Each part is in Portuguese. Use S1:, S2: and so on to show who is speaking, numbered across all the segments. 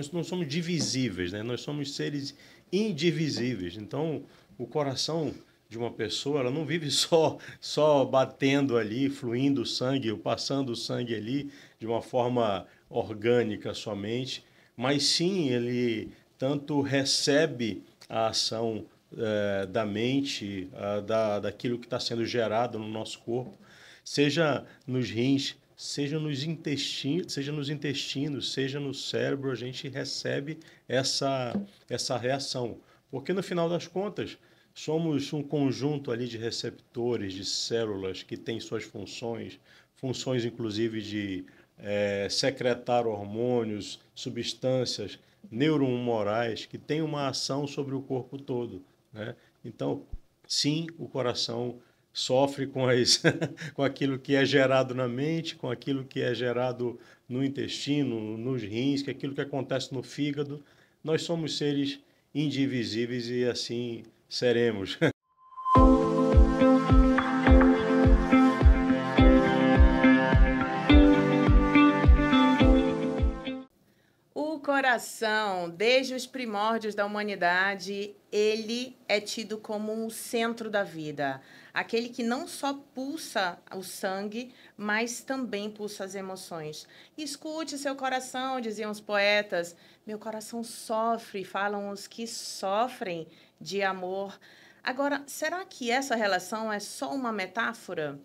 S1: nós não somos divisíveis, né? Nós somos seres indivisíveis. Então, o coração de uma pessoa, ela não vive só batendo ali, fluindo o sangue, ou passando o sangue ali de uma forma orgânica somente, mas sim ele tanto recebe a ação da mente, daquilo que está sendo gerado no nosso corpo, seja nos rins, seja nos intestinos, seja no cérebro, a gente recebe essa reação. Porque no final das contas, somos um conjunto ali de receptores, de células que têm suas funções inclusive de secretar hormônios, substâncias neurohumorais que têm uma ação sobre o corpo todo, né? Então, sim, o coração sofre com aquilo que é gerado na mente, com aquilo que é gerado no intestino, nos rins, que é aquilo que acontece no fígado. Nós somos seres indivisíveis e assim seremos.
S2: O coração, desde os primórdios da humanidade, ele é tido como o centro da vida. Aquele que não só pulsa o sangue, mas também pulsa as emoções. Escute seu coração, diziam os poetas. Meu coração sofre, falam os que sofrem de amor. Agora, será que essa relação é só uma metáfora?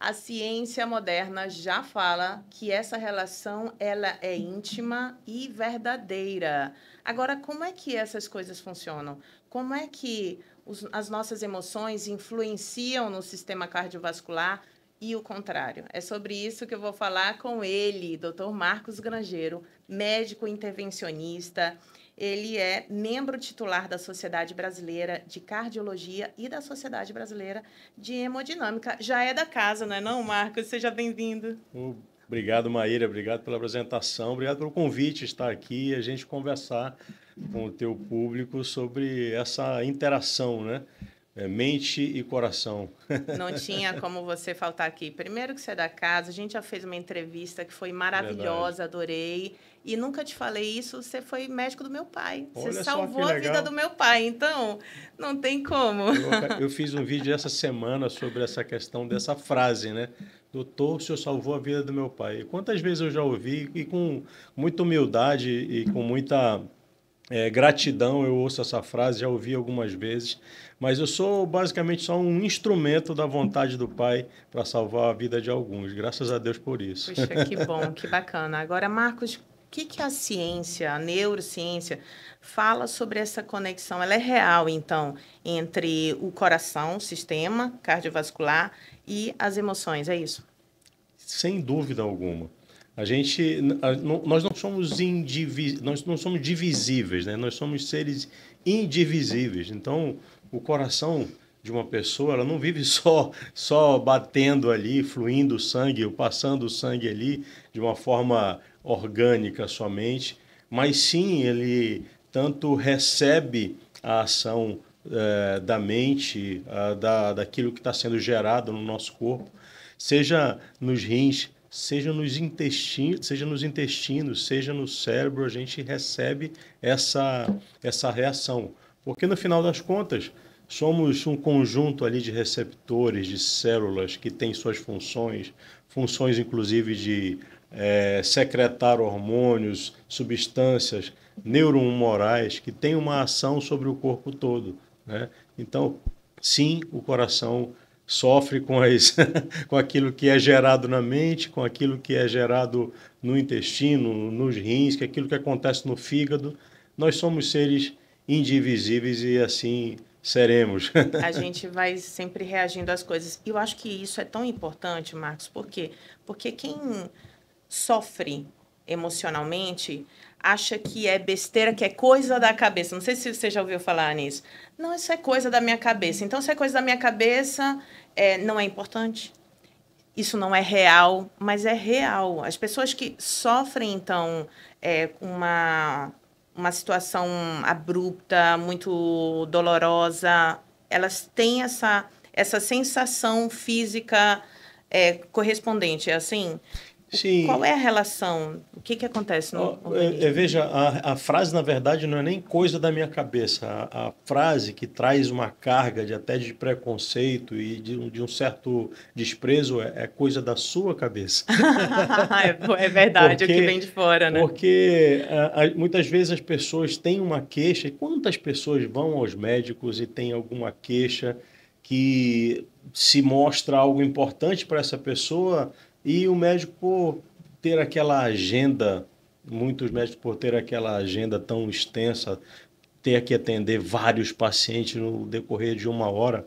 S2: A ciência moderna já fala que essa relação ela é íntima e verdadeira. Agora, como é que essas coisas funcionam? Como é que as nossas emoções influenciam no sistema cardiovascular e o contrário? É sobre isso que eu vou falar com ele, Dr. Marcos Grangeiro, médico intervencionista. Ele é membro titular da Sociedade Brasileira de Cardiologia e da Sociedade Brasileira de Hemodinâmica. Já é da casa, não é não, Marcos? Seja bem-vindo.
S1: Obrigado, Maíra. Obrigado pela apresentação. Obrigado pelo convite, estar aqui e a gente conversar com o teu público sobre essa interação, né? Mente e coração.
S2: Não tinha como você faltar aqui. Primeiro que você é da casa, a gente já fez uma entrevista que foi
S1: Verdade.
S2: maravilhosa, adorei. E nunca te falei isso, você foi médico do meu pai. Você
S1: Olha só que
S2: salvou a vida
S1: legal.
S2: do meu pai, então não tem como.
S1: Eu fiz um vídeo essa semana sobre essa questão dessa frase, né? Doutor, o senhor salvou a vida do meu pai. E quantas vezes eu já ouvi e com muita humildade e com muita gratidão eu ouço essa frase, já ouvi algumas vezes, mas eu sou basicamente só um instrumento da vontade do Pai para salvar a vida de alguns. Graças a Deus por isso.
S2: Puxa, que bom, que bacana. Agora, Marcos, o que a ciência, a neurociência, fala sobre essa conexão? Ela é real, então, entre o coração, o sistema cardiovascular e as emoções, é isso?
S1: Sem dúvida alguma. Nós nós não somos divisíveis, né? Nós somos seres indivisíveis. Então, o coração de uma pessoa, ela não vive só batendo ali, fluindo o sangue, ou passando o sangue ali de uma forma orgânica somente, mas sim ele tanto recebe a ação da mente, daquilo que está sendo gerado no nosso corpo, seja nos rins, seja nos intestinos, seja no cérebro, a gente recebe essa reação. Porque no final das contas, somos um conjunto ali de receptores, de células que têm suas funções inclusive de secretar hormônios, substâncias neurohumorais que têm uma ação sobre o corpo todo, né? Então, sim, o coração sofre com aquilo que é gerado na mente, com aquilo que é gerado no intestino, nos rins, que é aquilo que acontece no fígado. Nós somos seres indivisíveis e assim seremos.
S2: A gente vai sempre reagindo às coisas. E eu acho que isso é tão importante, Marcos, por quê? Porque quem sofre emocionalmente acha que é besteira, que é coisa da cabeça. Não sei se você já ouviu falar nisso. Não, isso é coisa da minha cabeça. Então, se é coisa da minha cabeça, não é importante. Isso não é real, mas é real. As pessoas que sofrem, então, uma situação abrupta, muito dolorosa, elas têm essa sensação física correspondente, é assim?
S1: Sim.
S2: Qual é a relação? O que acontece no organismo?
S1: Veja, a frase, na verdade, não é nem coisa da minha cabeça. A frase que traz uma carga até de preconceito e de um certo desprezo é coisa da sua cabeça.
S2: É verdade, o que vem
S1: Porque,
S2: de fora, né?
S1: porque muitas vezes as pessoas têm uma queixa, e quantas pessoas vão aos médicos e têm alguma queixa que se mostra algo importante para essa pessoa e o médico, por ter aquela agenda, muitos médicos, por ter aquela agenda tão extensa, ter que atender vários pacientes no decorrer de uma hora,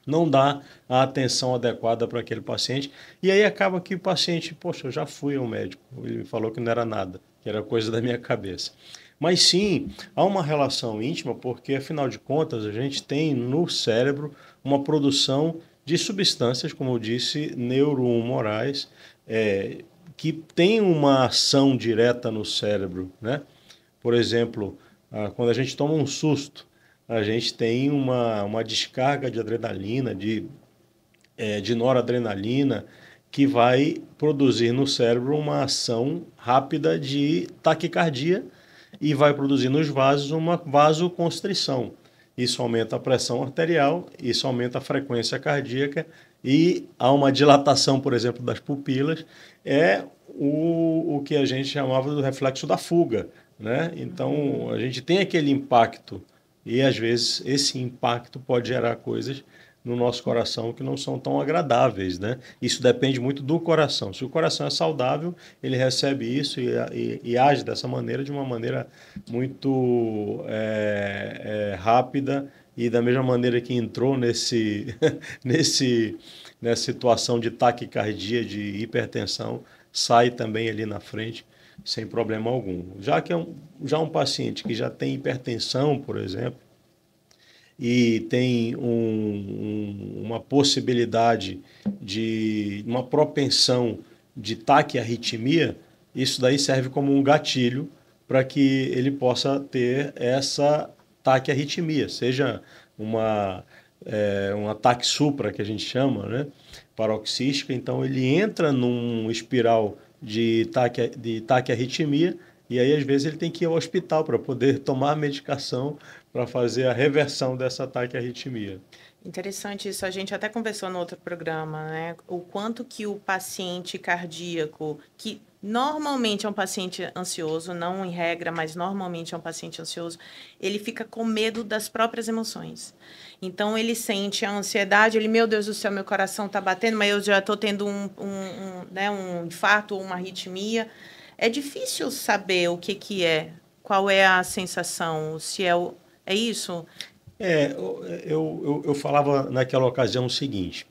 S1: não dá a atenção adequada para aquele paciente. E aí acaba que o paciente, poxa, eu já fui ao médico, ele falou que não era nada, que era coisa da minha cabeça. Mas sim, há uma relação íntima, porque afinal de contas a gente tem no cérebro uma produção de substâncias, como eu disse, neurohumorais, que tem uma ação direta no cérebro, né? Por exemplo, quando a gente toma um susto, a gente tem uma descarga de adrenalina, de noradrenalina, que vai produzir no cérebro uma ação rápida de taquicardia e vai produzir nos vasos uma vasoconstrição. Isso aumenta a pressão arterial, isso aumenta a frequência cardíaca e há uma dilatação, por exemplo, das pupilas, é o que a gente chamava do reflexo da fuga, né? Então, a gente tem aquele impacto e, às vezes, esse impacto pode gerar coisas no nosso coração que não são tão agradáveis, né? Isso depende muito do coração. Se o coração é saudável, ele recebe isso e age dessa maneira, de uma maneira muito rápida e da mesma maneira que entrou nessa situação de taquicardia, de hipertensão, sai também ali na frente sem problema algum. Já que já um paciente que já tem hipertensão, por exemplo, e tem uma possibilidade de uma propensão de taquiarritmia, isso daí serve como um gatilho para que ele possa ter essa taquiarritmia, seja um ataque supra, que a gente chama, né? Paroxística. Então, ele entra num espiral de taquiarritmia e aí, às vezes, ele tem que ir ao hospital para poder tomar a medicação para fazer a reversão dessa taquiarritmia.
S2: Interessante isso. A gente até conversou no outro programa, né? O quanto que o paciente cardíaco, que normalmente é um paciente ansioso, não em regra, mas normalmente é um paciente ansioso, ele fica com medo das próprias emoções. Então, ele sente a ansiedade, ele, meu Deus do céu, meu coração está batendo, mas eu já estou tendo um infarto ou uma arritmia. É difícil saber o que é, qual é a sensação, se é isso?
S1: Eu falava naquela ocasião o seguinte: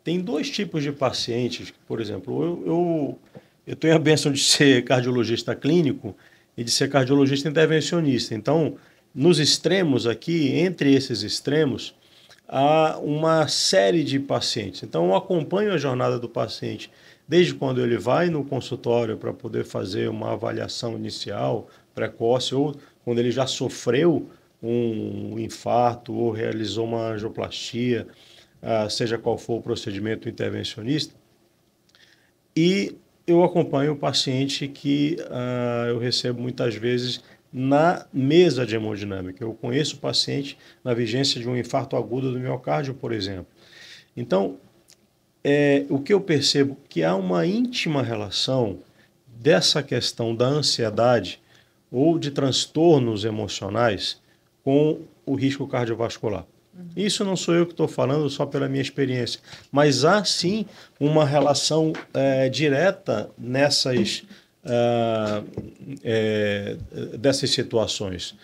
S1: tem dois tipos de pacientes, por exemplo, eu tenho a bênção de ser cardiologista clínico e de ser cardiologista intervencionista. Então, nos extremos aqui, entre esses extremos, há uma série de pacientes. Então, eu acompanho a jornada do paciente desde quando ele vai no consultório para poder fazer uma avaliação inicial, precoce, ou quando ele já sofreu um infarto ou realizou uma angioplastia, seja qual for o procedimento intervencionista. E eu acompanho o paciente que eu recebo muitas vezes na mesa de hemodinâmica. Eu conheço o paciente na vigência de um infarto agudo do miocárdio, por exemplo. Então, o que eu percebo que há uma íntima relação dessa questão da ansiedade ou de transtornos emocionais com o risco cardiovascular. Isso não sou eu que estou falando só pela minha experiência, mas há sim uma relação direta dessas situações.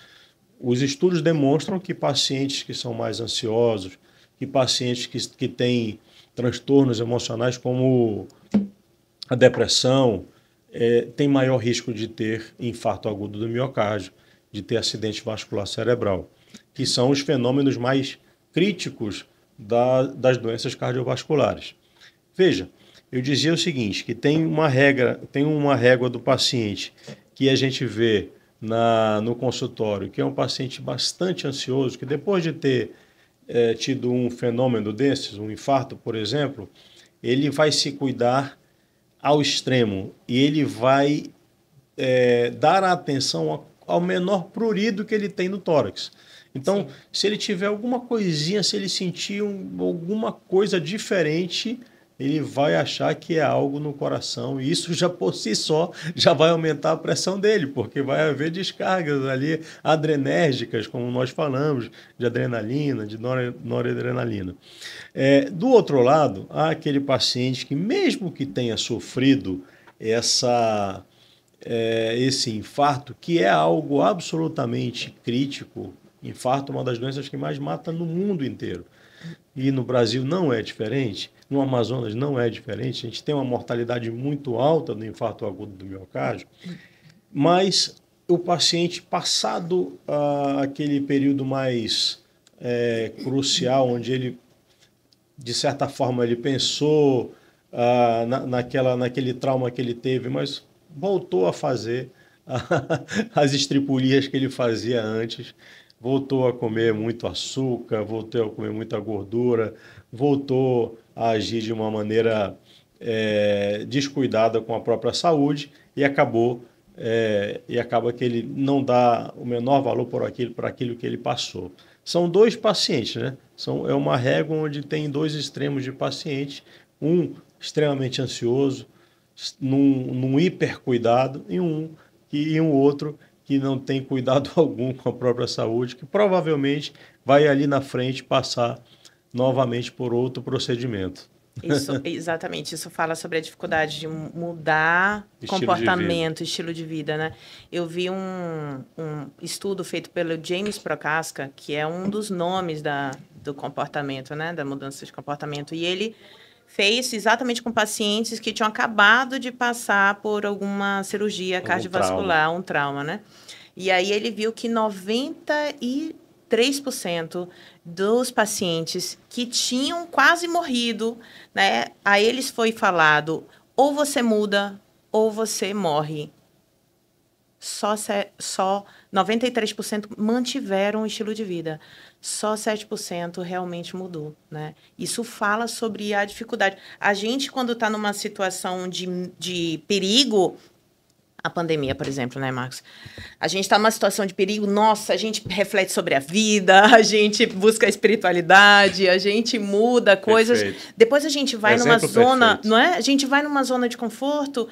S1: Os estudos demonstram que pacientes que são mais ansiosos, que pacientes que têm transtornos emocionais como a depressão, têm maior risco de ter infarto agudo do miocárdio, de ter acidente vascular cerebral, que são os fenômenos mais críticos das doenças cardiovasculares. Veja, eu dizia o seguinte, que tem uma régua do paciente que a gente vê no consultório, que é um paciente bastante ansioso, que depois de ter tido um fenômeno desses, um infarto, por exemplo, ele vai se cuidar ao extremo e ele vai dar atenção ao menor prurido que ele tem no tórax. Então, sim, se ele tiver alguma coisinha, se ele sentir alguma coisa diferente, ele vai achar que é algo no coração, e isso já por si só já vai aumentar a pressão dele, porque vai haver descargas ali adrenérgicas, como nós falamos, de adrenalina, de noradrenalina. Do outro lado, há aquele paciente que, mesmo que tenha sofrido esse infarto, que é algo absolutamente crítico. Infarto é uma das doenças que mais mata no mundo inteiro. E no Brasil não é diferente, no Amazonas não é diferente. A gente tem uma mortalidade muito alta do infarto agudo do miocárdio, mas o paciente, passado aquele período mais crucial, onde ele, de certa forma, ele pensou naquele trauma que ele teve, mas voltou a fazer as estripulias que ele fazia antes, voltou a comer muito açúcar, voltou a comer muita gordura, voltou a agir de uma maneira descuidada com a própria saúde e acaba que ele não dá o menor valor por aquilo que ele passou. São dois pacientes, né? É uma régua onde tem dois extremos de paciente, um extremamente ansioso, num hipercuidado, e um outro que não tem cuidado algum com a própria saúde, que provavelmente vai ali na frente passar novamente por outro procedimento.
S2: Isso, exatamente, isso fala sobre a dificuldade de mudar comportamento, estilo de vida, né? Eu vi um estudo feito pelo James Prochaska, que é um dos nomes do comportamento, né? Da mudança de comportamento, e ele fez exatamente com pacientes que tinham acabado de passar por alguma cirurgia cardiovascular, um trauma, né? E aí ele viu que 93% dos pacientes que tinham quase morrido, né? A eles foi falado, ou você muda, ou você morre. Só 93% mantiveram o estilo de vida. Só 7% realmente mudou, né? Isso fala sobre a dificuldade. A gente, quando está numa situação de perigo, a pandemia, por exemplo, né, Marcos? A gente está numa situação de perigo, nossa, a gente reflete sobre a vida, a gente busca a espiritualidade, a gente muda coisas. Perfeito. Depois a gente vai numa zona, perfeito, não é? A gente vai numa zona de conforto,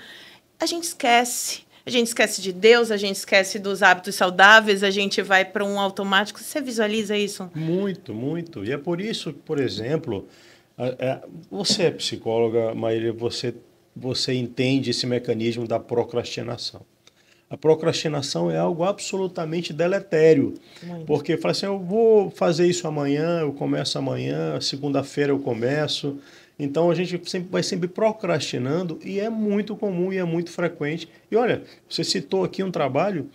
S2: a gente esquece. A gente esquece de Deus, a gente esquece dos hábitos saudáveis, a gente vai para um automático. Você visualiza isso?
S1: Muito, muito. E é por isso, por exemplo, você é psicóloga, Maíra, você entende esse mecanismo da procrastinação. A procrastinação é algo absolutamente deletério, muito. Porque fala assim, eu vou fazer isso amanhã, eu começo amanhã, segunda-feira eu começo. Então a gente vai sempre procrastinando e é muito comum e é muito frequente. E olha, você citou aqui um trabalho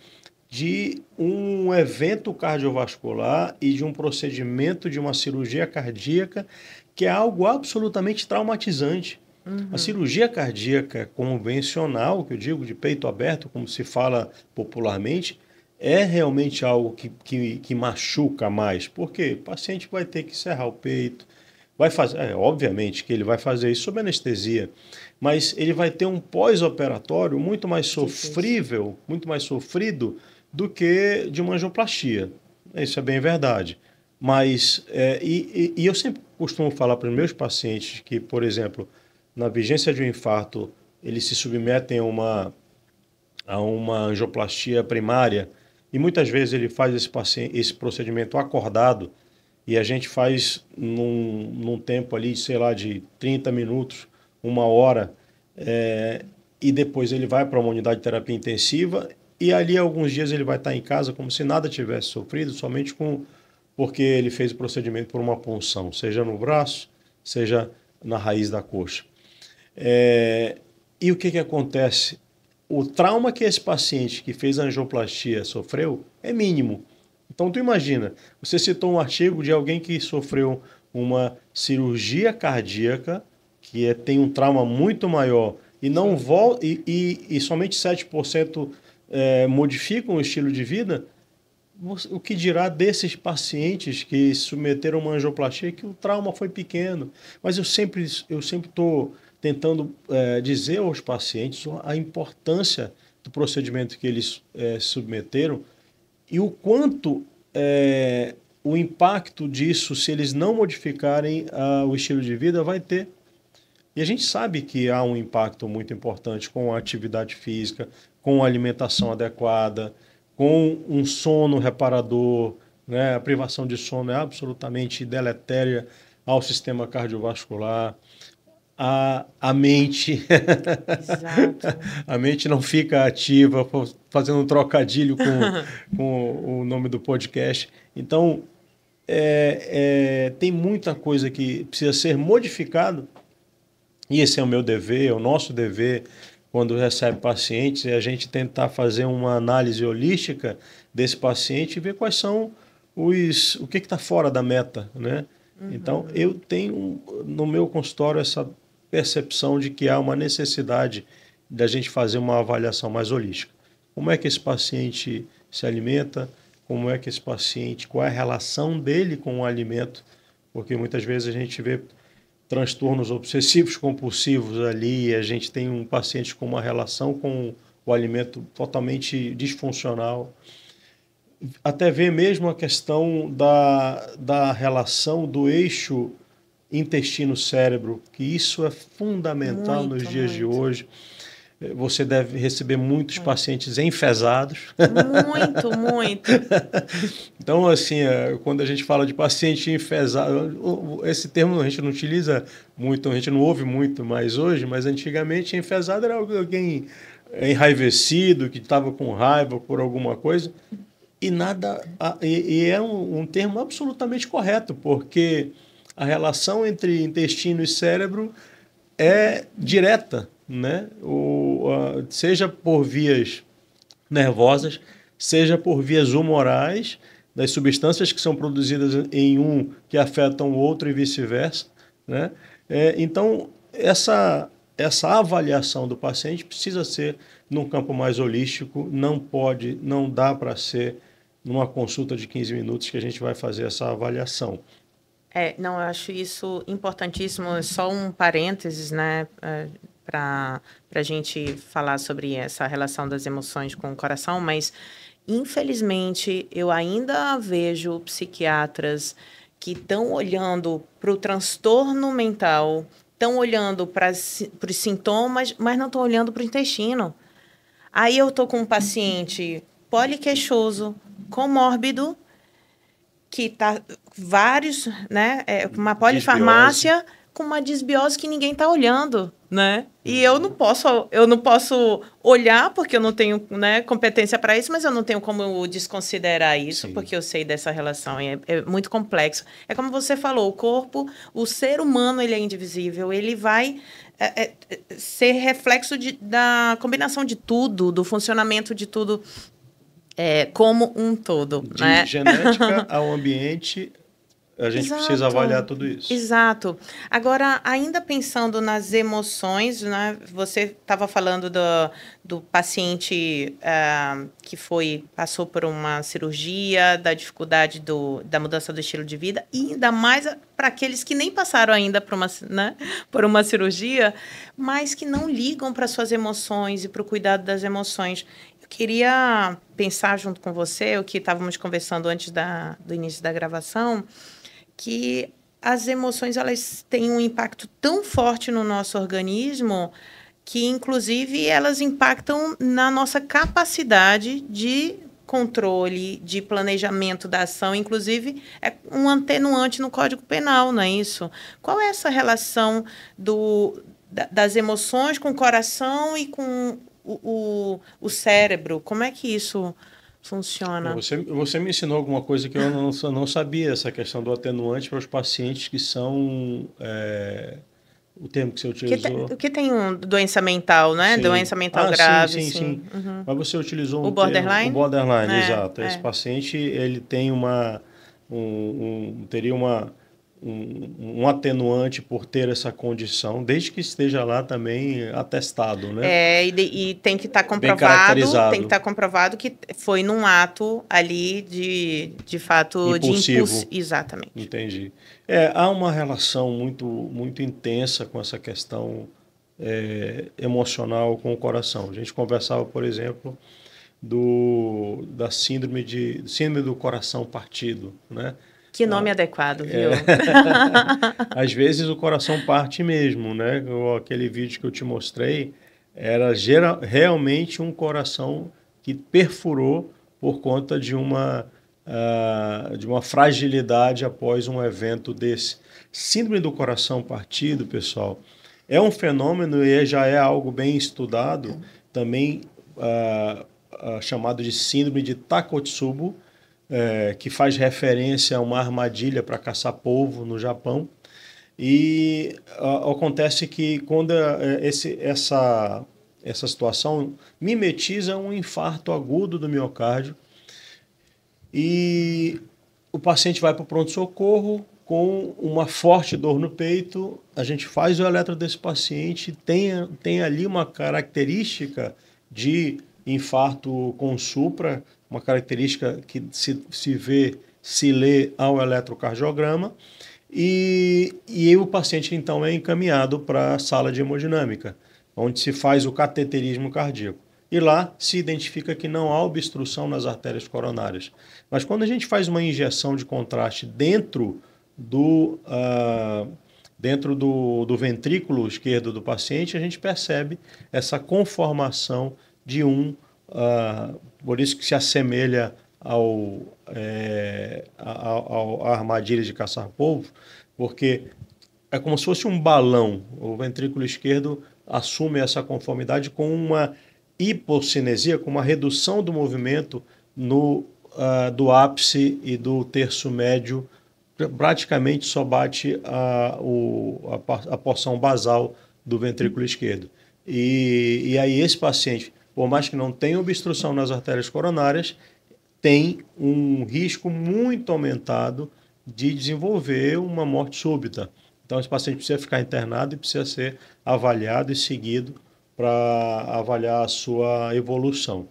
S1: de um evento cardiovascular e de um procedimento de uma cirurgia cardíaca que é algo absolutamente traumatizante. Uhum. A cirurgia cardíaca convencional, que eu digo de peito aberto, como se fala popularmente, é realmente algo que machuca mais, porque o paciente vai ter que serrar o peito, vai fazer, obviamente que ele vai fazer isso sob anestesia, mas ele vai ter um pós-operatório muito mais sofrível, muito mais sofrido do que de uma angioplastia. Isso é bem verdade. Mas, eu sempre costumo falar para os meus pacientes que, por exemplo, na vigência de um infarto, eles se submetem a uma angioplastia primária e muitas vezes ele faz esse procedimento acordado e a gente faz num tempo ali, sei lá, de 30 minutos, 1 hora, e depois ele vai para uma unidade de terapia intensiva e ali alguns dias ele vai estar em casa como se nada tivesse sofrido, somente porque ele fez o procedimento por uma punção, seja no braço, seja na raiz da coxa. E o que acontece? O trauma que esse paciente que fez a angioplastia sofreu é mínimo. Então, tu imagina, você citou um artigo de alguém que sofreu uma cirurgia cardíaca, que tem um trauma muito maior, e não volta, e somente 7% modificam o estilo de vida. O que dirá desses pacientes que submeteram uma angioplastia que o trauma foi pequeno? Mas eu sempre estou tentando dizer aos pacientes a importância do procedimento que eles se submeteram e o quanto o impacto disso, se eles não modificarem o estilo de vida, vai ter. E a gente sabe que há um impacto muito importante com a atividade física, com a alimentação adequada, com um sono reparador, né? A privação de sono é absolutamente deletéria ao sistema cardiovascular. A mente,
S2: Exato.
S1: a mente não fica ativa, fazendo um trocadilho com o nome do podcast. Então, tem muita coisa que precisa ser modificado, e esse é o meu dever, é o nosso dever, quando recebe pacientes, é a gente tentar fazer uma análise holística desse paciente e ver quais são o que está fora da meta, né? Então, eu tenho no meu consultório essa percepção de que há uma necessidade da gente fazer uma avaliação mais holística. Como é que esse paciente se alimenta? Como é que esse paciente, qual é a relação dele com o alimento? Porque muitas vezes a gente vê transtornos obsessivos compulsivos ali, e a gente tem um paciente com uma relação com o alimento totalmente disfuncional. Até ver mesmo a questão da relação do eixo intestino-cérebro, que isso é fundamental nos dias de hoje. Você deve receber muitos pacientes enfesados.
S2: Muito.
S1: Então, assim, quando a gente fala de paciente enfesado, esse termo a gente não utiliza muito, a gente não ouve muito mais hoje, mas antigamente enfesado era alguém enraivecido, que estava com raiva por alguma coisa. E é um termo absolutamente correto, porque a relação entre intestino e cérebro é direta, né? Seja por vias nervosas, seja por vias humorais, das substâncias que são produzidas em um que afetam o outro e vice-versa, né? Então, essa avaliação do paciente precisa ser num campo mais holístico, não dá para ser numa consulta de 15 minutos que a gente vai fazer essa avaliação.
S2: Não, eu acho isso importantíssimo. Só um parênteses, né, para a gente falar sobre essa relação das emoções com o coração, mas, infelizmente, eu ainda vejo psiquiatras que estão olhando para o transtorno mental, estão olhando para os sintomas, mas não estão olhando para o intestino. Aí eu estou com um paciente poliqueixoso, comórbido, que está vários, né, uma polifarmácia
S1: Disbiose.
S2: Com uma disbiose que ninguém está olhando, né? E eu não posso olhar porque eu não tenho, né, competência para isso, mas eu não tenho como desconsiderar isso. Sim. Porque eu sei dessa relação. É muito complexo. É como você falou, o corpo, o ser humano, ele é indivisível. Ele vai ser reflexo da combinação de tudo, do funcionamento de tudo. Como um todo.
S1: De
S2: né?
S1: genética ao ambiente, a gente precisa avaliar tudo isso.
S2: Exato. Agora, ainda pensando nas emoções, né? Você estava falando do paciente que passou por uma cirurgia, da dificuldade da mudança do estilo de vida, e ainda mais para aqueles que nem passaram ainda por uma cirurgia, mas que não ligam para suas emoções e para o cuidado das emoções. Eu queria pensar junto com você, o que estávamos conversando antes do início da gravação, que as emoções elas têm um impacto tão forte no nosso organismo que, inclusive, elas impactam na nossa capacidade de controle, de planejamento da ação. Inclusive, é um atenuante no Código Penal, não é isso? Qual é essa relação das emoções com o coração e com o cérebro? Como é que isso funciona?
S1: Você me ensinou alguma coisa que eu não sabia, essa questão do atenuante para os pacientes que são... o termo que você utilizou...
S2: Que tem doença mental, né?
S1: Sim.
S2: Doença mental grave.
S1: Sim.
S2: Uhum.
S1: Mas você utilizou
S2: o borderline?
S1: Termo, o borderline, exato. Esse paciente, ele tem teria um atenuante por ter essa condição, desde que esteja lá também atestado, né?
S2: E tem que estar comprovado, que foi num ato ali de fato
S1: impulsivo.
S2: Exatamente.
S1: Entendi. Há uma relação muito, muito intensa com essa questão emocional com o coração. A gente conversava, por exemplo, da síndrome do coração partido, né?
S2: Que nome adequado, viu?
S1: Às vezes o coração parte mesmo, né? Aquele vídeo que eu te mostrei era realmente um coração que perfurou por conta de uma fragilidade após um evento desse. Síndrome do coração partido, pessoal, é um fenômeno e já é algo bem estudado, também chamado de síndrome de Takotsubo, que faz referência a uma armadilha para caçar polvo no Japão. E acontece que quando essa situação mimetiza um infarto agudo do miocárdio e o paciente vai para o pronto-socorro com uma forte dor no peito, a gente faz o eletro desse paciente, tem ali uma característica de infarto com supra, uma característica que se lê ao eletrocardiograma, e o paciente então é encaminhado para a sala de hemodinâmica, onde se faz o cateterismo cardíaco. E lá se identifica que não há obstrução nas artérias coronárias. Mas quando a gente faz uma injeção de contraste dentro do ventrículo esquerdo do paciente, a gente percebe essa conformação de por isso que se assemelha à armadilha de caçar polvo, porque é como se fosse um balão. O ventrículo esquerdo assume essa conformidade com uma hipocinesia, com uma redução do movimento do ápice e do terço médio. Praticamente só bate a porção basal do ventrículo esquerdo. E aí esse paciente, por mais que não tenha obstrução nas artérias coronárias, tem um risco muito aumentado de desenvolver uma morte súbita. Então esse paciente precisa ficar internado e precisa ser avaliado e seguido para avaliar a sua evolução.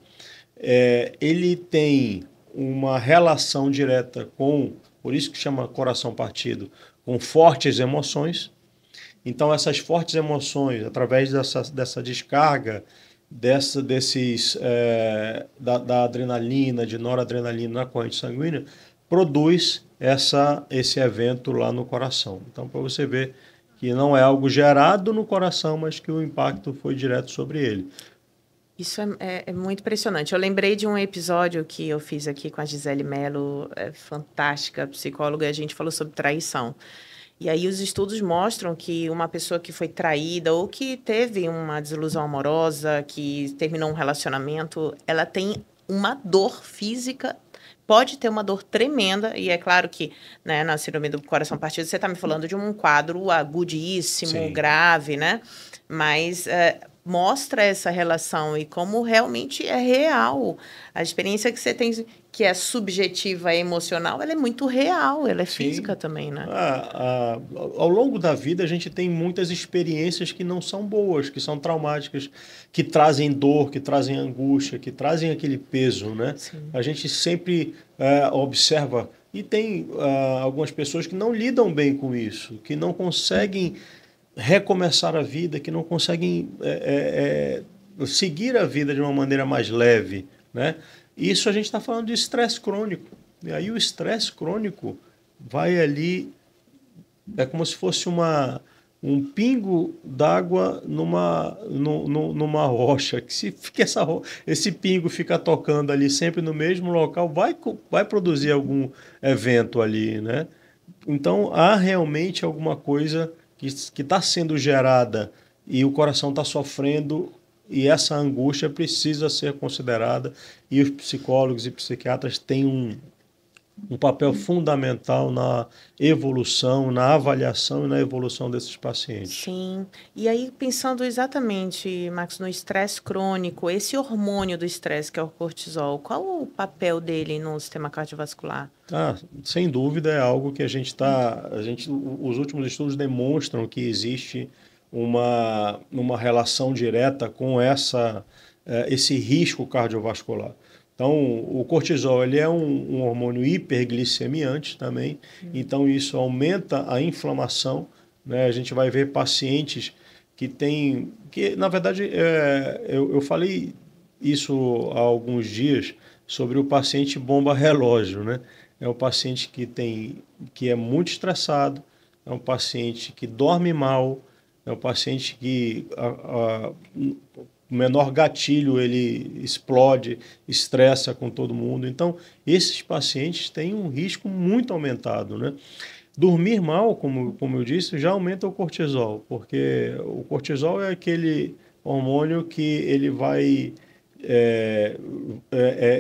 S1: Ele tem uma relação direta por isso que chama coração partido, com fortes emoções. Então essas fortes emoções, através dessa descarga, da adrenalina, de noradrenalina na corrente sanguínea, produz esse evento lá no coração. Então, para você ver que não é algo gerado no coração, mas que o impacto foi direto sobre ele.
S2: Isso é muito impressionante. Eu lembrei de um episódio que eu fiz aqui com a Gisele Mello, fantástica psicóloga, e a gente falou sobre traição. E aí os estudos mostram que uma pessoa que foi traída ou que teve uma desilusão amorosa, que terminou um relacionamento, ela tem uma dor física, pode ter uma dor tremenda, e é claro que, né, na síndrome do coração partido, você está me falando de um quadro agudíssimo,
S1: Sim.
S2: grave, né? Mas mostra essa relação e como realmente é real. A experiência que você tem, que é subjetiva e emocional, ela é muito real, ela é física também, né?
S1: Ao longo da vida, a gente tem muitas experiências que não são boas, que são traumáticas, que trazem dor, que trazem angústia, que trazem aquele peso, né?
S2: Sim.
S1: A gente sempre observa, e tem algumas pessoas que não lidam bem com isso, que não conseguem recomeçar a vida, que não conseguem seguir a vida de uma maneira mais leve, né? Isso a gente está falando de estresse crônico. E aí o estresse crônico vai ali, é como se fosse um pingo d'água numa rocha, que se esse pingo ficar tocando ali sempre no mesmo local, vai produzir algum evento ali, né? Então há realmente alguma coisa que está sendo gerada e o coração está sofrendo, e essa angústia precisa ser considerada, e os psicólogos e psiquiatras têm um papel fundamental na evolução, na avaliação e na evolução desses pacientes.
S2: Sim. E aí, pensando exatamente, Max, no estresse crônico, esse hormônio do estresse, que é o cortisol, qual o papel dele no sistema cardiovascular?
S1: Sem dúvida é algo que os últimos estudos demonstram que existe uma relação direta com esse risco cardiovascular. Então, o cortisol ele é um hormônio hiperglicemiante também, então isso aumenta a inflamação, né? A gente vai ver pacientes que tem... que na verdade, eu falei isso há alguns dias sobre o paciente bomba relógio, né? É um paciente que é muito estressado, é um paciente que dorme mal, é um paciente que o menor gatilho ele explode, estressa com todo mundo. Então, esses pacientes têm um risco muito aumentado, né? Dormir mal, como eu disse, já aumenta o cortisol, porque o cortisol é aquele hormônio que é,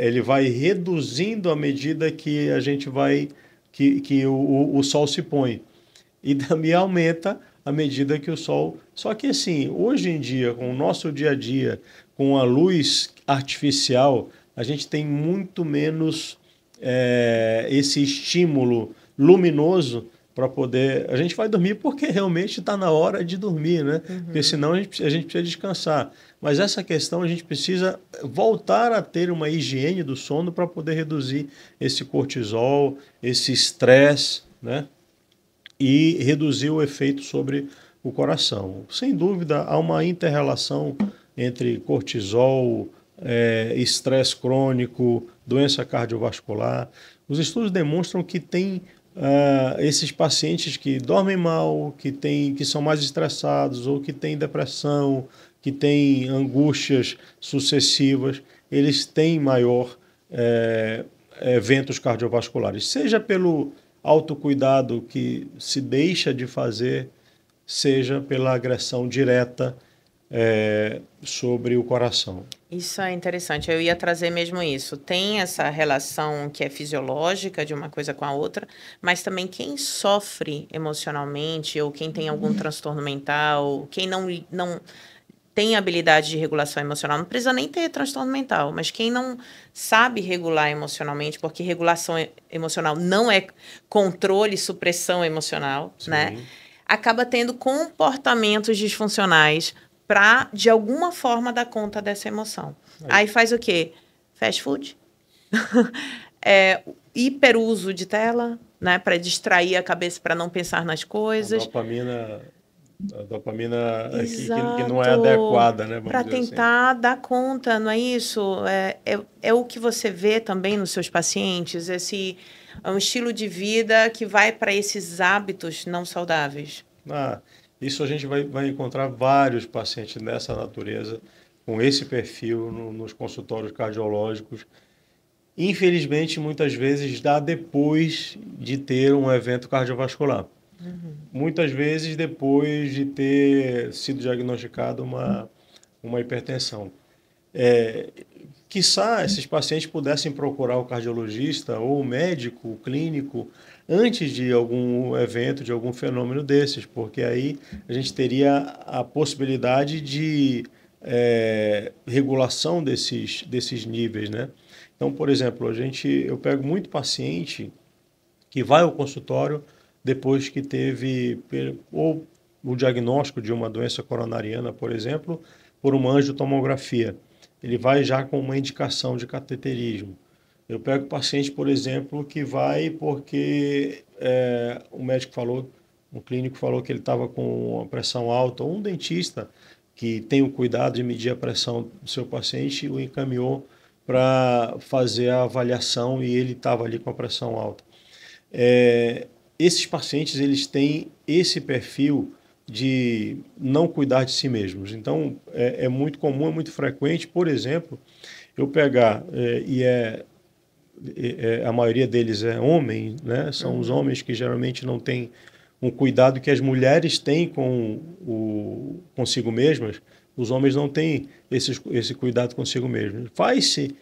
S1: ele vai reduzindo à medida que a gente vai, que o sol se põe. E também aumenta à medida que o sol... Só que assim, hoje em dia, com o nosso dia a dia, com a luz artificial, a gente tem muito menos esse estímulo luminoso para poder... A gente vai dormir porque realmente está na hora de dormir, né? Porque senão a gente precisa descansar. Mas essa questão a gente precisa voltar a ter uma higiene do sono para poder reduzir esse cortisol, esse estresse, né? E reduzir o efeito sobre o coração. Sem dúvida, há uma inter-relação entre cortisol, estresse crônico, doença cardiovascular. Os estudos demonstram que tem esses pacientes que dormem mal, que são mais estressados ou que têm depressão, que têm angústias sucessivas, eles têm maior eventos cardiovasculares, seja pelo autocuidado que se deixa de fazer, seja pela agressão direta sobre o coração.
S2: Isso é interessante, eu ia trazer mesmo isso. Tem essa relação que é fisiológica de uma coisa com a outra, mas também quem sofre emocionalmente ou quem tem algum transtorno mental, quem não tem habilidade de regulação emocional, não precisa nem ter transtorno mental, mas quem não sabe regular emocionalmente, porque regulação emocional não é controle e supressão emocional,
S1: Sim.
S2: né? Acaba tendo comportamentos disfuncionais para, de alguma forma, dar conta dessa emoção. Aí faz o quê? Fast food. Hiperuso de tela, né? Para distrair a cabeça, para não pensar nas coisas.
S1: A dopamina que não é adequada, né?
S2: Para tentar dar conta, não é isso? É o que você vê também nos seus pacientes, é um estilo de vida que vai para esses hábitos não saudáveis.
S1: Isso a gente vai encontrar vários pacientes dessa natureza, com esse perfil nos consultórios cardiológicos. Infelizmente, muitas vezes dá depois de ter um evento cardiovascular. Muitas vezes depois de ter sido diagnosticado uma hipertensão. Quiçá esses pacientes pudessem procurar o cardiologista ou o médico o clínico antes de algum evento, de algum fenômeno desses, porque aí a gente teria a possibilidade de regulação desses níveis, né? Então, por exemplo, eu pego muito paciente que vai ao consultório depois que teve ou o diagnóstico de uma doença coronariana, por exemplo, por uma angiotomografia. Ele vai já com uma indicação de cateterismo. Eu pego paciente, por exemplo, que vai porque um clínico falou que ele estava com uma pressão alta, ou um dentista que tem o cuidado de medir a pressão do seu paciente o encaminhou para fazer a avaliação e ele estava ali com a pressão alta. Esses pacientes eles têm esse perfil de não cuidar de si mesmos. Então, é muito comum, é muito frequente, por exemplo, eu pegar, a maioria deles é homem, né? São os homens que geralmente não têm um cuidado que as mulheres têm consigo mesmas, os homens não têm esse cuidado consigo mesmos. Faz-se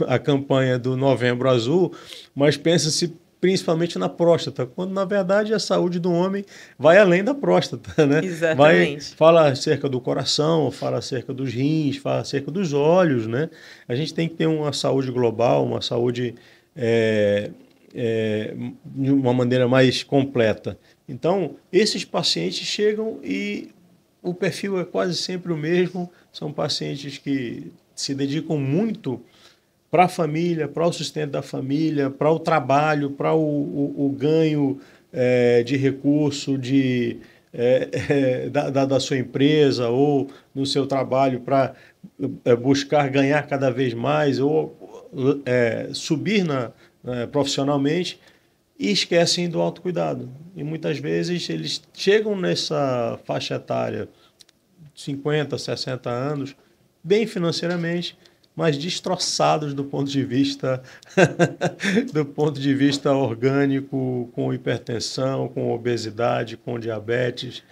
S1: a campanha do Novembro Azul, mas pensa-se principalmente na próstata, quando na verdade a saúde do homem vai além da próstata, né?
S2: Exatamente.
S1: Fala acerca do coração, fala acerca dos rins, fala acerca dos olhos, né? A gente tem que ter uma saúde global, uma saúde de uma maneira mais completa. Então, esses pacientes chegam e o perfil é quase sempre o mesmo, são pacientes que se dedicam muito para a família, para o sustento da família, para o trabalho, para o ganho de recurso, de da sua empresa ou no seu trabalho para buscar ganhar cada vez mais ou subir profissionalmente e esquecem do autocuidado. E muitas vezes eles chegam nessa faixa etária, 50, 60 anos, bem financeiramente, mas destroçados do ponto de vista do ponto de vista orgânico, com hipertensão, com obesidade, com diabetes,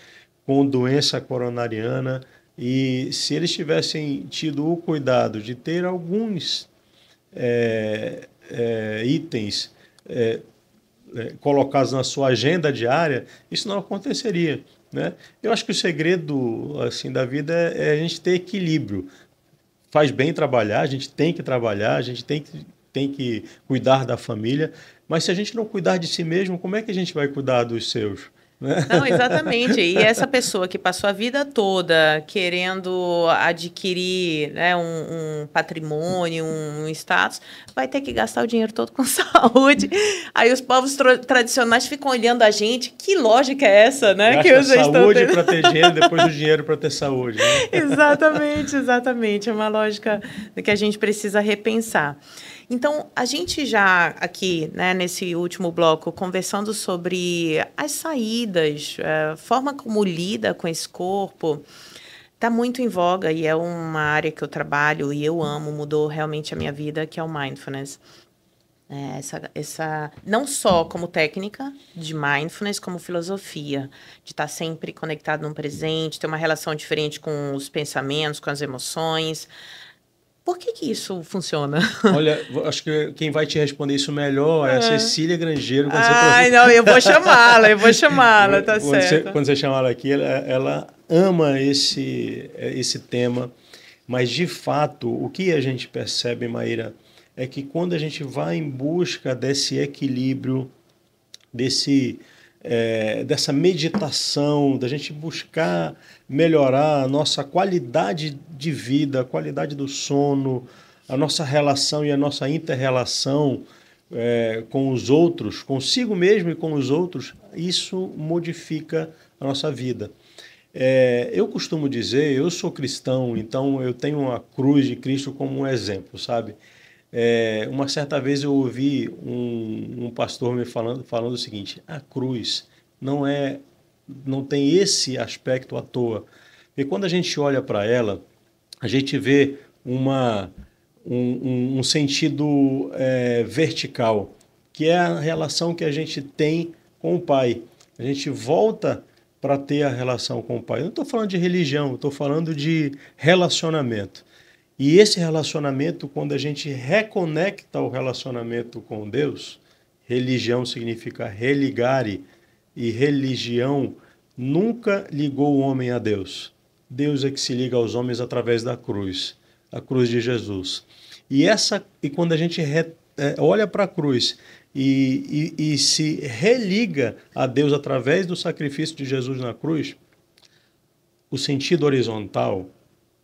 S1: com doença coronariana. E se eles tivessem tido o cuidado de ter alguns itens colocados na sua agenda diária, isso não aconteceria, né? Eu acho que o segredo assim da vida é a gente ter equilíbrio. Faz bem trabalhar, a gente tem que trabalhar, a gente tem que cuidar da família, mas se a gente não cuidar de si mesmo, como é que a gente vai cuidar dos seus? Né?
S2: Não, exatamente. E essa pessoa que passou a vida toda querendo adquirir, né, um patrimônio, um status, vai ter que gastar o dinheiro todo com saúde. Aí os povos tradicionais ficam olhando a gente. Que lógica é essa, né?
S1: Gasta que saúde para ter dinheiro, depois o dinheiro para ter saúde. Né?
S2: Exatamente, exatamente. É uma lógica que a gente precisa repensar. Então, a gente já aqui, né, nesse último bloco, conversando sobre as saídas, a forma como lida com esse corpo, está muito em voga e é uma área que eu trabalho e eu amo, mudou realmente a minha vida, que é o mindfulness. Não só como técnica de mindfulness, como filosofia, de estar sempre conectado no presente, ter uma relação diferente com os pensamentos, com as emoções. Por que isso funciona?
S1: Olha, acho que quem vai te responder isso melhor é a Cecília Grangeiro.
S2: Não, eu vou chamá-la, tá certo.
S1: Quando você chamar ela aqui, ela ama esse tema, mas de fato, o que a gente percebe, Maíra, é que quando a gente vai em busca desse equilíbrio, dessa meditação, da gente buscar melhorar a nossa qualidade de vida, a qualidade do sono, a nossa relação e a nossa inter-relação com os outros, consigo mesmo e com os outros, isso modifica a nossa vida. Eu costumo dizer, eu sou cristão, então eu tenho a cruz de Cristo como um exemplo, sabe? Uma certa vez eu ouvi um pastor me falando o seguinte: a cruz não tem esse aspecto à toa. E quando a gente olha para ela, a gente vê um sentido vertical, que é a relação que a gente tem com o Pai. A gente volta para ter a relação com o Pai. Eu não estou falando de religião, estou falando de relacionamento. E esse relacionamento, quando a gente reconecta o relacionamento com Deus, religião significa religare, e religião nunca ligou o homem a Deus. Deus é que se liga aos homens através da cruz, a cruz de Jesus. E quando a gente olha para a cruz e se religa a Deus através do sacrifício de Jesus na cruz, o sentido horizontal,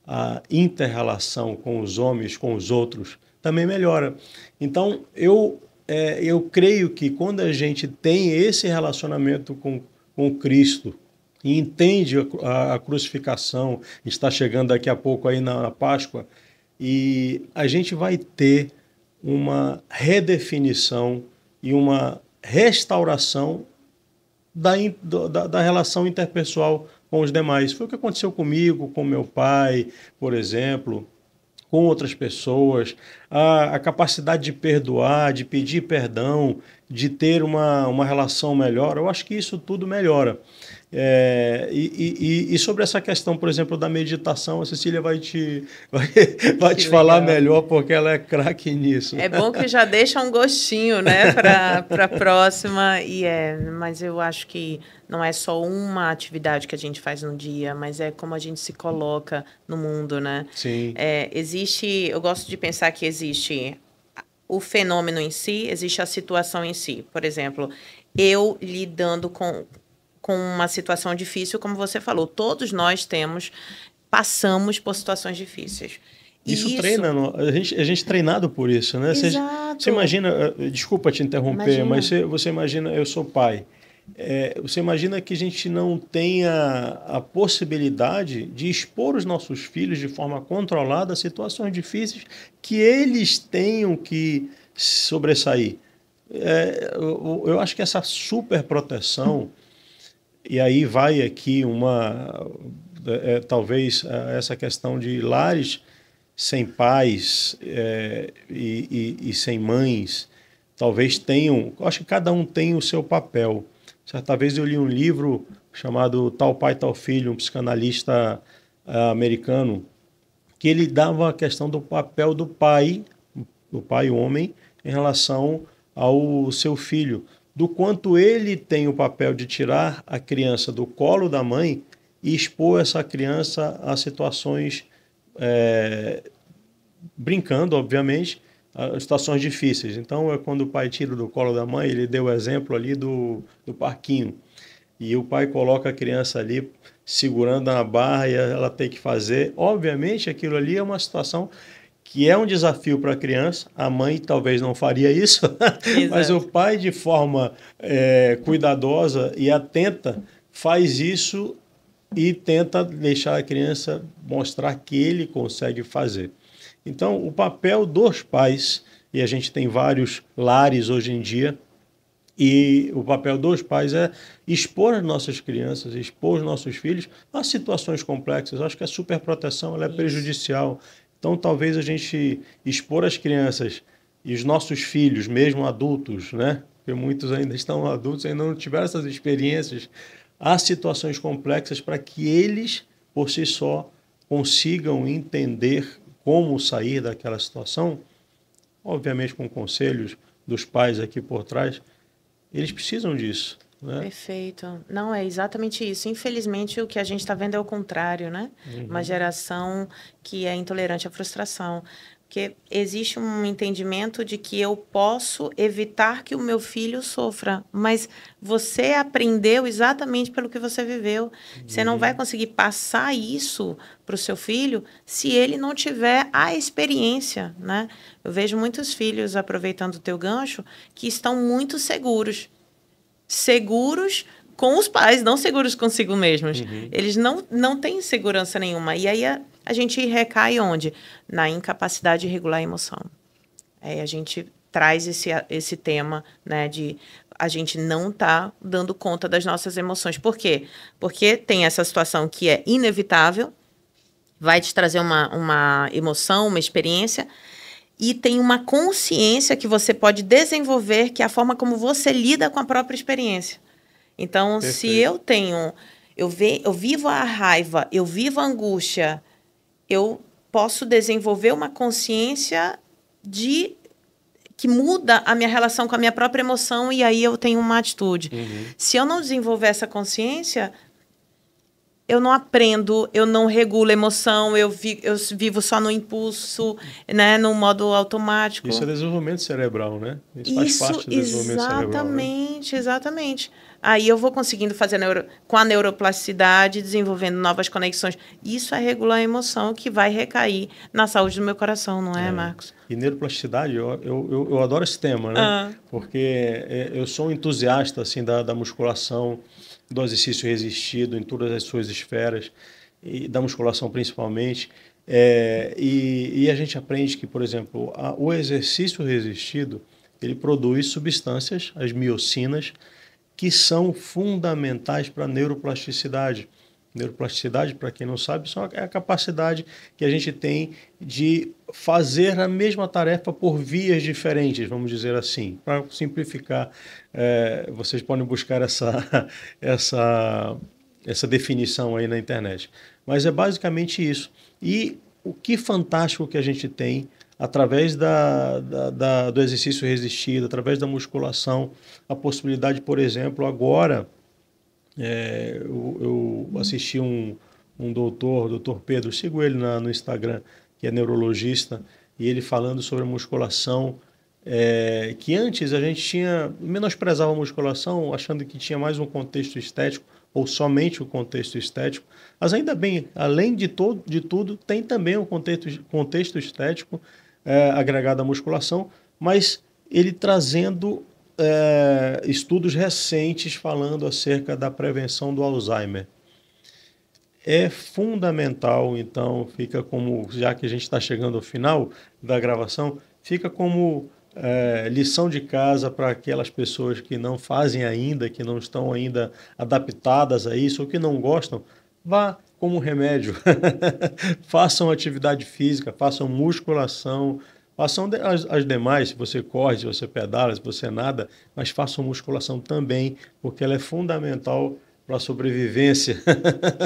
S1: a inter-relação com os homens, com os outros, também melhora. Então, eu creio que quando a gente tem esse relacionamento com Cristo e entende a crucificação, está chegando daqui a pouco aí na Páscoa, e a gente vai ter uma redefinição e uma restauração da relação interpessoal com os demais. Foi o que aconteceu comigo, com meu pai, por exemplo, com outras pessoas, a capacidade de perdoar, de pedir perdão, de ter uma relação melhor. Eu acho que isso tudo melhora. E sobre essa questão, por exemplo, da meditação, a Cecília vai te falar melhor, porque ela é craque nisso.
S2: É bom que já deixa um gostinho, né, para a próxima. Mas eu acho que não é só uma atividade que a gente faz no dia, mas é como a gente se coloca no mundo, né?
S1: Sim.
S2: Eu gosto de pensar que existe o fenômeno em si, existe a situação em si. Por exemplo, eu lidando com uma situação difícil, como você falou, todos nós passamos por situações difíceis.
S1: Isso treina, a gente é treinado por isso, né?
S2: Exato.
S1: Você imagina, desculpa te interromper, mas você imagina, eu sou pai, Você imagina que a gente não tenha a possibilidade de expor os nossos filhos de forma controlada a situações difíceis que eles tenham que sobressair. Eu acho que essa superproteção, e aí vai aqui talvez essa questão de lares sem pais e sem mães, talvez tenham, acho que cada um tem o seu papel. Certa vez eu li um livro chamado Tal Pai, Tal Filho, um psicanalista americano, que ele dava a questão do papel do pai, o homem, em relação ao seu filho, do quanto ele tem o papel de tirar a criança do colo da mãe e expor essa criança a situações, brincando, obviamente, a situações difíceis. Então, quando o pai tira do colo da mãe, ele deu o exemplo ali do parquinho, e o pai coloca a criança ali segurando na barra e ela tem que fazer. Obviamente, aquilo ali é uma situação que é um desafio para a criança. A mãe talvez não faria isso, mas o pai, de forma cuidadosa e atenta, faz isso e tenta deixar a criança mostrar que ele consegue fazer. Então, o papel dos pais, e a gente tem vários lares hoje em dia, e o papel dos pais é expor as nossas crianças, expor os nossos filhos a situações complexas. Eu acho que a superproteção ela é prejudicial. Então, talvez a gente expor as crianças e os nossos filhos, mesmo adultos, né? Porque muitos ainda estão adultos e ainda não tiveram essas experiências, a situações complexas para que eles, por si só, consigam entender como sair daquela situação, obviamente com conselhos dos pais aqui por trás. Eles precisam disso, né?
S2: Perfeito. Não, é exatamente isso. Infelizmente, o que a gente está vendo é o contrário, né? Uma geração que é intolerante à frustração. Porque existe um entendimento de que eu posso evitar que o meu filho sofra, mas você aprendeu exatamente pelo que você viveu. Você não vai conseguir passar isso para o seu filho se ele não tiver a experiência, né? Eu vejo muitos filhos, aproveitando o teu gancho, que estão muito seguros. Seguros com os pais, não seguros consigo mesmos. Eles não têm segurança nenhuma. E aí a gente recai onde? Na incapacidade de regular a emoção. A gente traz esse tema, né, de a gente não tá dando conta das nossas emoções. Por quê? Porque tem essa situação que é inevitável, vai te trazer uma emoção, uma experiência, e tem uma consciência que você pode desenvolver, que é a forma como você lida com a própria experiência. Então,
S1: Perfeito.
S2: se eu tenho... Eu vivo a raiva, eu vivo a angústia, eu posso desenvolver uma consciência que muda a minha relação com a minha própria emoção, e aí eu tenho uma atitude. Se eu não desenvolver essa consciência, eu não aprendo, eu não regulo a emoção, eu vivo só no impulso, né, no modo automático.
S1: Isso é desenvolvimento cerebral, né? Isso faz parte do desenvolvimento cerebral. Né?
S2: Exatamente. Aí eu vou conseguindo fazer com a neuroplasticidade, desenvolvendo novas conexões. Isso é regular a emoção que vai recair na saúde do meu coração, não é, Marcos?
S1: E neuroplasticidade, eu adoro esse tema, né? Porque eu sou um entusiasta assim, da musculação, do exercício resistido em todas as suas esferas, e da musculação principalmente. E a gente aprende que, por exemplo, o exercício resistido, ele produz substâncias, as miocinas, que são fundamentais para a neuroplasticidade. Neuroplasticidade, para quem não sabe, é a capacidade que a gente tem de fazer a mesma tarefa por vias diferentes, vamos dizer assim. Para simplificar, vocês podem buscar essa definição aí na internet. Mas é basicamente isso. E o que fantástico que a gente tem através do exercício resistido, através da musculação, a possibilidade, por exemplo, agora... eu assisti um doutor Pedro, sigo ele no Instagram, que é neurologista, e ele falando sobre a musculação, que antes a gente menosprezava a musculação, achando que tinha mais um contexto estético, ou somente o contexto estético, mas ainda bem, além de tudo, tem também um contexto estético agregado à musculação, mas ele trazendo estudos recentes falando acerca da prevenção do Alzheimer. É fundamental, então, fica como, já que a gente está chegando ao final da gravação, fica como lição de casa para aquelas pessoas que não fazem ainda, que não estão ainda adaptadas a isso, ou que não gostam, vá como remédio. Façam atividade física, façam musculação, façam as demais, se você corre, se você pedala, se você nada, mas façam musculação também, porque ela é fundamental para a sobrevivência.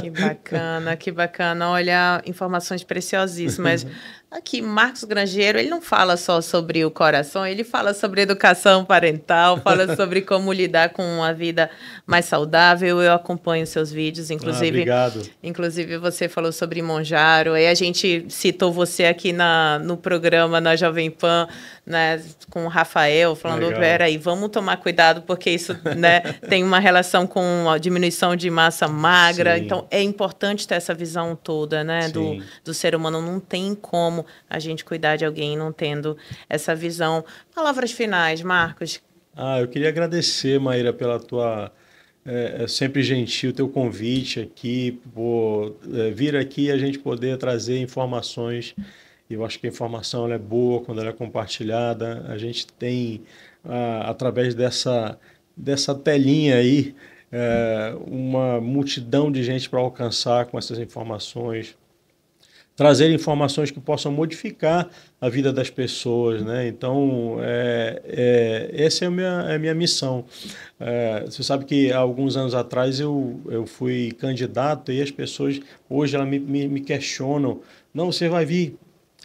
S2: Que bacana, que bacana. Olha, informações preciosíssimas. Aqui, Marcos Grangeiro, ele não fala só sobre o coração, ele fala sobre educação parental, fala sobre como lidar com uma vida mais saudável. Eu acompanho seus vídeos,
S1: obrigado.
S2: Inclusive você falou sobre Monjaro, aí a gente citou você aqui no programa, na Jovem Pan, né, com o Rafael, falando, peraí, vamos tomar cuidado, porque isso, né, tem uma relação com a diminuição de massa magra. Sim. Então, é importante ter essa visão toda, né, do ser humano. Não tem como a gente cuidar de alguém não tendo essa visão. Palavras finais, Marcos.
S1: Eu queria agradecer, Maíra, pela tua sempre gentil teu convite aqui, por vir aqui e a gente poder trazer informações. Eu acho que a informação ela é boa quando ela é compartilhada. A gente tem, através dessa telinha aí, uma multidão de gente para alcançar com essas informações, trazer informações que possam modificar a vida das pessoas, né? Então, essa é a minha missão. Você sabe que há alguns anos atrás eu fui candidato e as pessoas hoje elas me questionam, não, você vai vir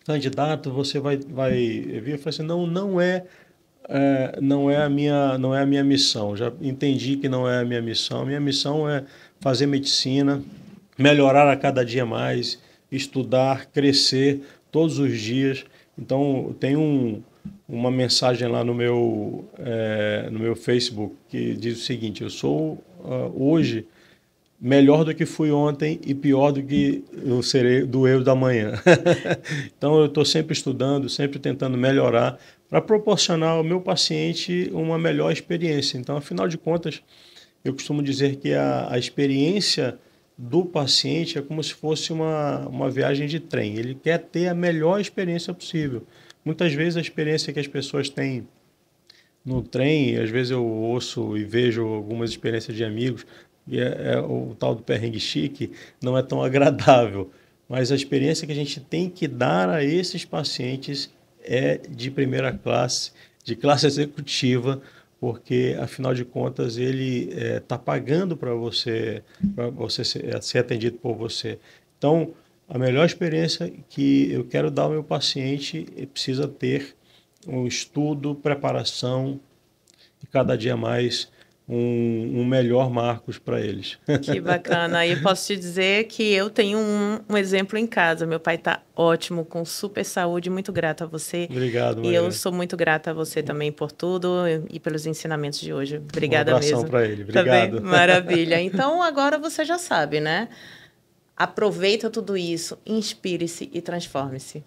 S1: candidato, você vai vir? Eu falei assim, não é a minha missão. Já entendi que não é a minha missão. A minha missão é fazer medicina, melhorar a cada dia mais, estudar, crescer todos os dias. Então, tem uma mensagem lá no meu Facebook que diz o seguinte, eu sou hoje melhor do que fui ontem e pior do que eu serei do eu da manhã. Então, eu estou sempre estudando, sempre tentando melhorar para proporcionar ao meu paciente uma melhor experiência. Então, afinal de contas, eu costumo dizer que a experiência do paciente é como se fosse uma viagem de trem. Ele quer ter a melhor experiência possível. Muitas vezes a experiência que as pessoas têm no trem, às vezes eu ouço e vejo algumas experiências de amigos, e o tal do perrengue chique, não é tão agradável. Mas a experiência que a gente tem que dar a esses pacientes é de primeira classe, de classe executiva, porque, afinal de contas, ele está pagando para você ser atendido por você. Então, a melhor experiência que eu quero dar ao meu paciente precisa ter um estudo, preparação e cada dia mais um melhor Marcos para eles.
S2: Que bacana. E eu posso te dizer que eu tenho um exemplo em casa. Meu pai está ótimo, com super saúde, muito grato a você.
S1: Obrigado, Maria.
S2: E eu sou muito grata a você também por tudo e pelos ensinamentos de hoje. Obrigada mesmo.
S1: Um abração para ele. Obrigado.
S2: Tá bem? Maravilha. Então, agora você já sabe, né? Aproveita tudo isso, inspire-se e transforme-se.